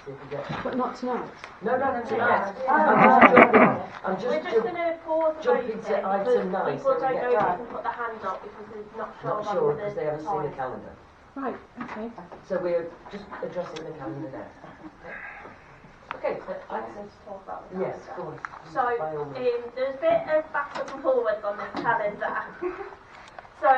see if we get... But not tonight. No, tonight. I'm just We're just going to pause the jumping voting to item 9 people so we don't get know if that. they can put their hand up because they're not sure Not about sure the because they haven't seen the time. calendar. Right, okay. So we're just addressing the calendar now. Okay, so Let's talk about the yes, calendar. go on. By all means. There's a bit of backwards and forwards on this calendar. So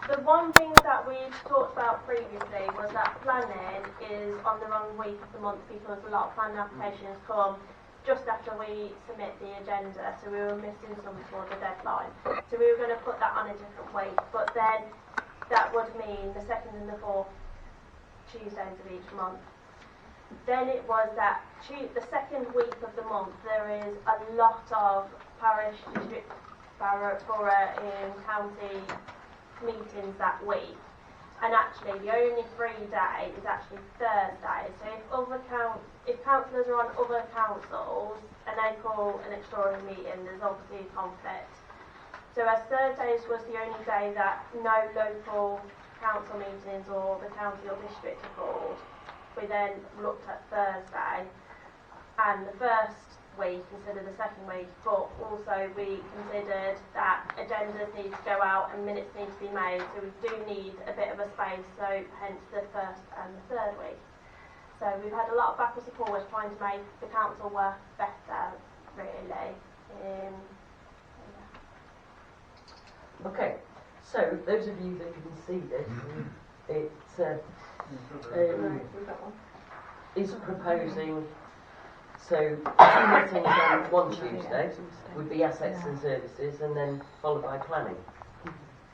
the one thing that we talked about previously was that planning is on the wrong week of the month because a lot of planning applications come just after we submit the agenda, so we were missing some for the deadline. So we were going to put that on a different week, but then that would mean the 2nd and the 4th Tuesdays of each month. Then it was that the second week of the month there is a lot of parish, district, borough, county meetings that week, and actually the only free day is actually Thursday. So if councillors are on other councils and they call an extraordinary meeting, there's obviously a conflict. So as Thursdays was the only day that no local council meetings or the county or district are called, we then looked at Thursday and the first week instead of the second week, but also we considered that agendas need to go out and minutes need to be made, so we do need a bit of a space, so hence the first and the third week. So we've had a lot of backwards and forwards trying to make the council work better, really. Okay, so those of you that can see this, it is proposing, so 2 meetings on one Tuesday would be assets and services, and then followed by planning.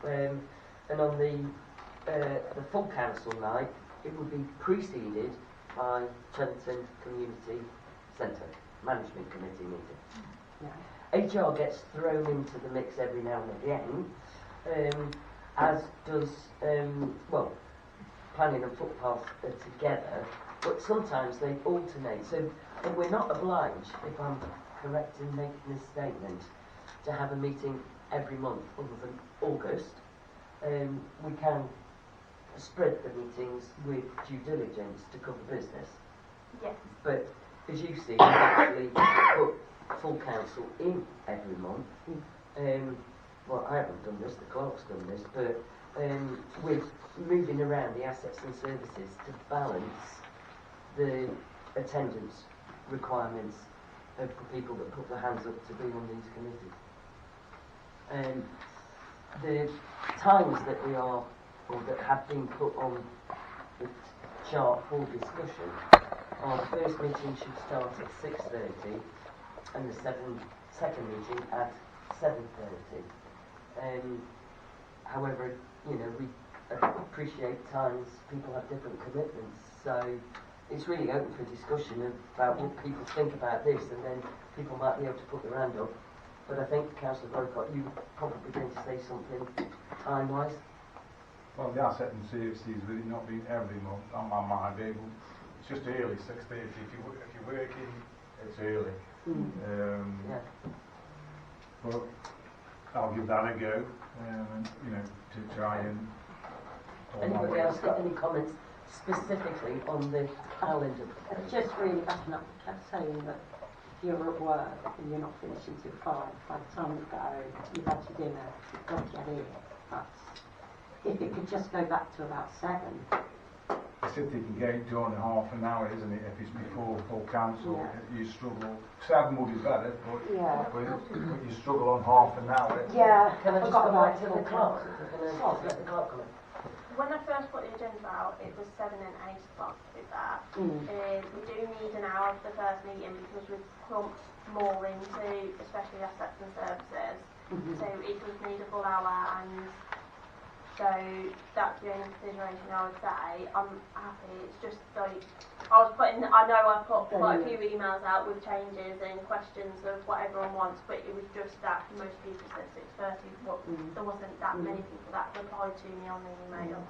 And on the full council night, it would be preceded by Cheddleton Community Centre Management Committee meeting. HR gets thrown into the mix every now and again, as does planning and footpaths are together, but sometimes they alternate. So we're not obliged, if I'm correct in making this statement, to have a meeting every month other than August. We can spread the meetings with due diligence to cover business. Yes. But as you see, we actually put full council in every month. Well, I haven't done this, the clerk's done this, but we're moving around the assets and services to balance the attendance requirements of the people that put their hands up to be on these committees. The times that we are, or that have been put on the chart for discussion, our first meeting should start at 6:30 and the second meeting at 7:30. However, we appreciate times people have different commitments, so it's really open for discussion about what people think about this, and then people might be able to put their hand up. But I think, Councillor Boycott, you were probably going to say something time-wise. Well, the asset and services, with it not being every month, on my mind, it's just early, 6:30. If you're working, it's early. But I'll give that a go, to try and... Anybody else got any comments specifically on the calendar? It's just really bad enough. I kept saying that if you're at work and you're not finishing till 5, by the time you go home, you've had your dinner, you've got to get in. If it could just go back to about 7. The city can get it done in half an hour, isn't it? If it's before full council, you struggle. 7 would be better, but you struggle on half an hour. Yeah, Can I just go back to the clock? Let the clock come in. When I first put the agenda out, it was 7 and 8 o'clock to be fair. We do need an hour for the first meeting because we've clumped more into, especially assets and services. So it does need a full hour, and so that's the only consideration I would say. I'm happy. It's just like I know I put quite a few emails out with changes and questions of what everyone wants, but it was just that most people said 6:30. But there wasn't that many people that replied to me on the email.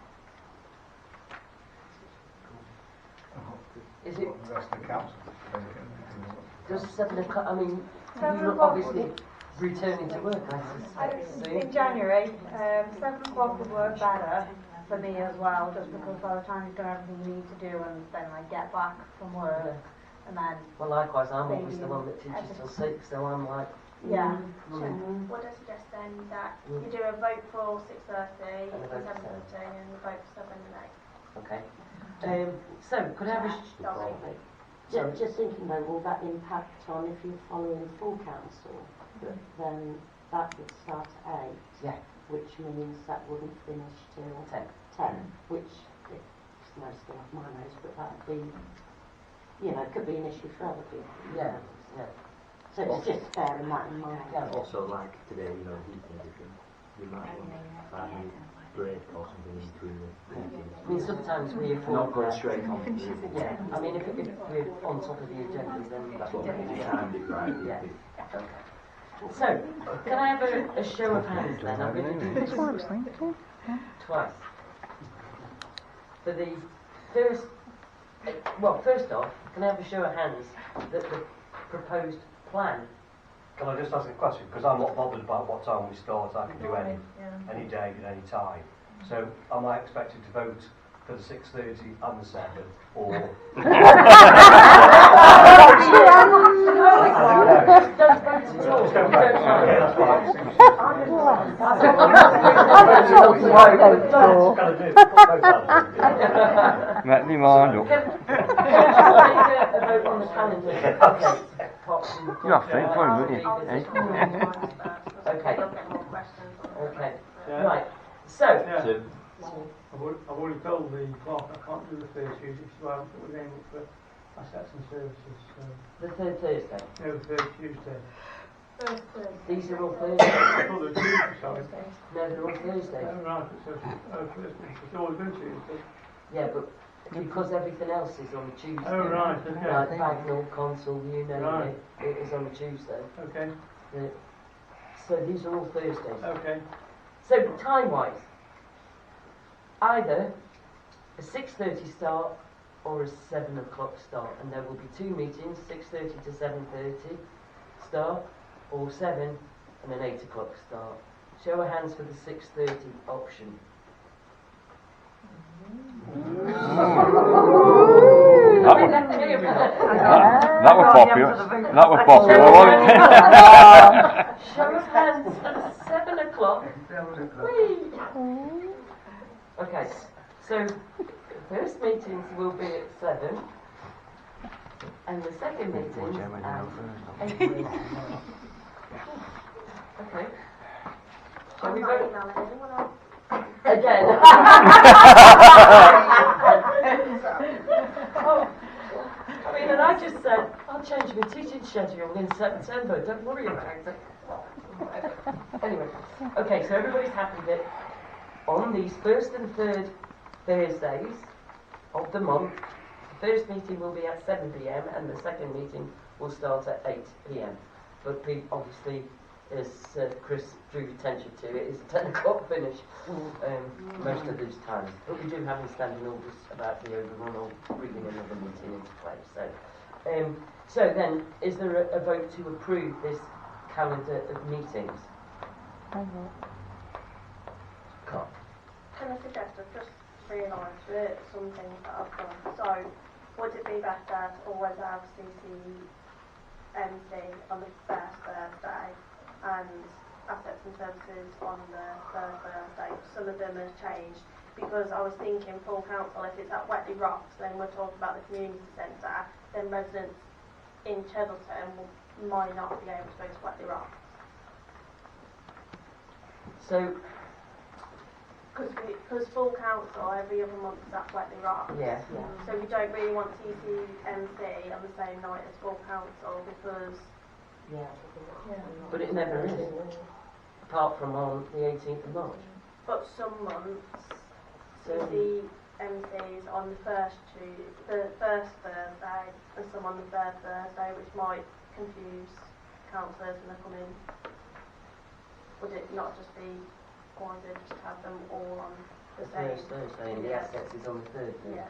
Is it? The rest of the council. Does 7 o'clock? I mean, 7 you're o'clock obviously returning to work, I suspect. In January, 7 o'clock would work better, for me as well, just because by the time you've done everything you need to do and then I get back from work and then Well, likewise, I'm Maybe always the one that teaches till everything. 6, so I'm like, yeah. Would I suggest then that you do a vote for 6:30 And a and vote for 7:30 and a vote for 7 and 8? okay. So, could I have a... Sorry. Just thinking though, will that impact on if you're following full council? Then that would start at 8. Yeah. Which means that wouldn't finish till 10. 10, which is no skin off my nose, but that would be, could be an issue for other people. Yeah, yeah. So it's just bearing that in mind. Yeah. Also, like today, heating everything, we might want 5 minute break or something in between the meetings. I mean, sometimes we afford... Not going straight on to the meeting. Yeah, I mean, if we're on top of the agenda, then... That's what makes it timed it right. Yeah. Okay. So, can I have a show of hands then? I'm going to do this twice. For the first... Well, first off, can I have a show of hands that the proposed plan... Can I just ask a question? Because I'm not bothered about what time we start. I can do any day at any time. So am I expected to vote for the 6:30 and the 7, or? Don't vote at all. Just don't vote. Don't Okay, mind. that's fine. Let me mind up. Can I take a vote on the calendar? Okay. You have to, won't you? Okay. I'll get more questions on that. Okay. Yeah. Right. So, Yeah. I've already told the clerk I can't do the first Tuesday, so we're going for assets and services. the third Thursday. No, the third Tuesday. First Thursday. These are all Thursdays. I thought they were Tuesday, sorry. No, they're all Thursdays. Oh, right, first, it's always been Tuesday. Yeah, but because everything else is on Tuesday. Oh, right, okay. Like Bagnall, Consul, you name Right. it is on Tuesday. Okay, So these are all Thursdays. okay. So time-wise, either a 6:30 start or a 7 o'clock start, and there will be 2 meetings, 6:30 to 7:30 start, or 7 and an 8 o'clock start. Show of hands for the 6:30 option. That was popular. That was popular, wasn't it? Show of hands at 7 o'clock. Whee! Okay, so the first meetings will be at 7, and the second meetings at 8. Okay. Shall we I'm not vote emailing anyone else. again? Oh, I mean, and I just said, I'll change my teaching schedule in September, don't worry about it. Anyway, okay, so everybody's happy that on these first and third Thursdays of the month, the first meeting will be at 7 p.m. and the second meeting will start at 8 p.m. But obviously, as Chris drew attention to, it is a 10 o'clock finish most of these times. But we do have in standing orders about the overrun or bringing another meeting into place. So then, is there a vote to approve this calendar of meetings? Carl. Can I suggest I've just realised that some things that I've done. So, would it be better to always have CCMC on the first Thursday and assets and services on the third Thursday? Some of them have changed because I was thinking full council, if it's at Wetley Rocks, then we're talking about the community centre, then residents in Cheddleton might not be able to go to Wetley Rocks. So, Because full council every other month is at Wetley Rocks. yeah. So we don't really want CCMC on the same night as full council because But it never is. Apart from on the 18th of March. but some months So, CCMC is on the first Thursday and some on the third Thursday, which might confuse councillors when they come in. Would it not just be wiser just to have them all on the the same? first Thursday and the assets is on the third Thursday.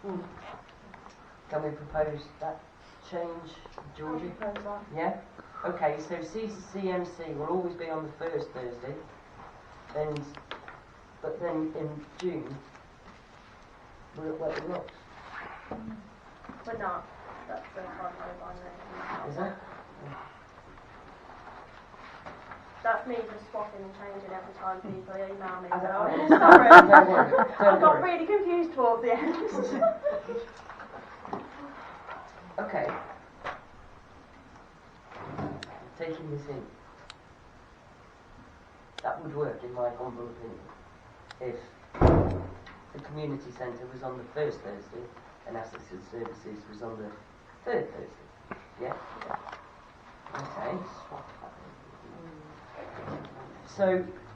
Yeah. Can we propose that change, Georgie? Yeah? Okay, so CCMC will always be on the first Thursday and but then in June, we're at wet rocks. We're not. That's the timetable on there. Is that? That's me just swapping and changing every time people email me. I don't- So, sorry. Don't worry, I don't got worry. really confused towards the end. Okay. Taking this in. That would work in my humble opinion if the community centre was on the first Thursday and assets and services was on the third Thursday. Yeah? Okay. So